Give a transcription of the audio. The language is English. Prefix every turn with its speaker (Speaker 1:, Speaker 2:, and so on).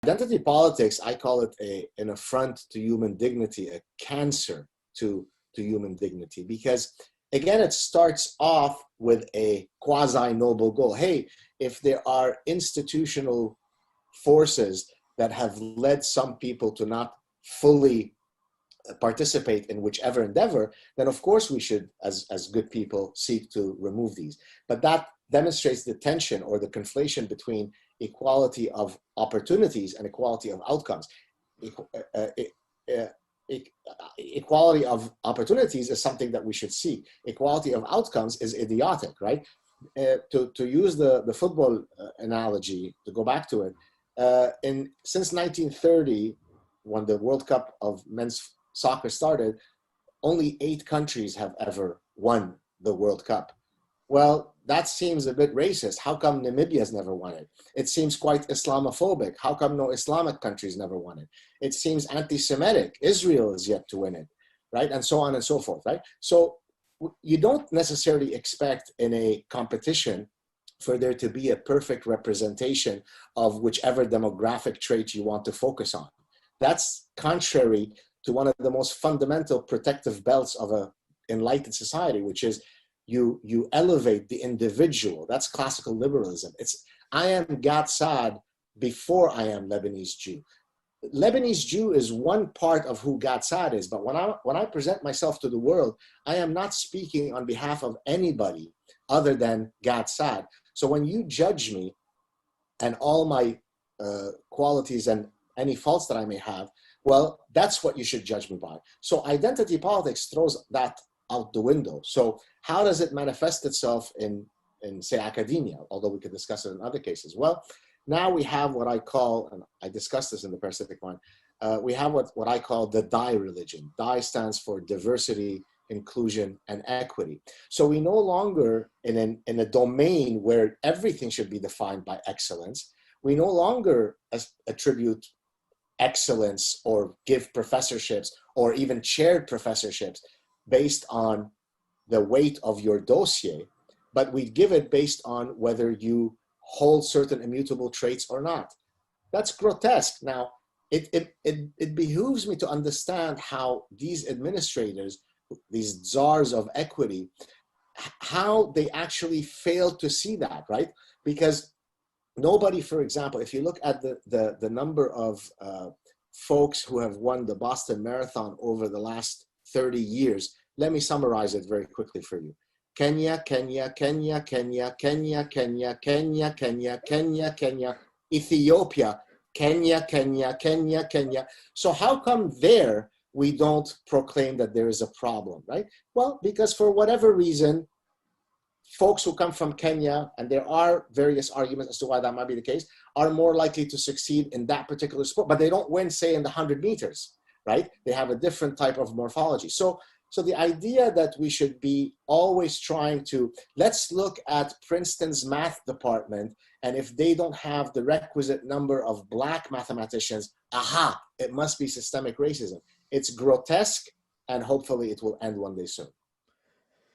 Speaker 1: identity politics, I call it an affront to human dignity, a cancer to human dignity, because again, it starts off with a quasi-noble goal. Hey, if there are institutional forces that have led some people to not fully participate in whichever endeavor, then of course we should, as good people, seek to remove these. But that demonstrates the tension or the conflation between equality of opportunities and equality of outcomes. Equality of opportunities is something that we should seek. Equality of outcomes is idiotic, right? To use the football analogy, to go back to it, since 1930, when the World Cup of men's soccer started, only 8 countries have ever won the World Cup. Well, that seems a bit racist. How come Namibia has never won it? It seems quite Islamophobic. How come no Islamic countries never won it? It seems anti-Semitic. Israel is yet to win it, right? And so on and so forth, right? So you don't necessarily expect in a competition for there to be a perfect representation of whichever demographic trait you want to focus on. That's contrary to one of the most fundamental protective belts of an enlightened society, which is you elevate the individual. That's classical liberalism. I am Gad Saad before I am Lebanese Jew. Lebanese Jew is one part of who Gad Saad is, but when I present myself to the world, I am not speaking on behalf of anybody other than Gad Saad. So when you judge me and all my qualities and any faults that I may have, well, that's what you should judge me by. So identity politics throws that out the window. So how does it manifest itself in say, academia, although we could discuss it in other cases? Well, now we have what I call, and I discussed this in the parasitic one, we have what I call the DIE religion. DIE stands for diversity, inclusion, and equity. So we no longer, in a domain where everything should be defined by excellence, we no longer attribute excellence or give professorships or even chaired professorships based on the weight of your dossier, but we give it based on whether you hold certain immutable traits or not. That's grotesque. Now, it behooves me to understand how these administrators, these czars of equity, how they actually fail to see that, right? Because nobody, for example, if you look at the number of folks who have won the Boston Marathon over the last 30 years, let me summarize it very quickly for you. Kenya, Kenya, Kenya, Kenya, Kenya, Kenya, Kenya, Kenya, Kenya, Kenya, Ethiopia, Kenya, Kenya, Kenya, Kenya. So how come there we don't proclaim that there is a problem, right? Well, because for whatever reason, folks who come from Kenya, and there are various arguments as to why that might be the case, are more likely to succeed in that particular sport, but they don't win, say, in the 100 meters, right? They have a different type of morphology. So the idea that we should be always trying to, let's look at Princeton's math department, and if they don't have the requisite number of Black mathematicians, aha, it must be systemic racism. It's grotesque, and hopefully it will end one day soon.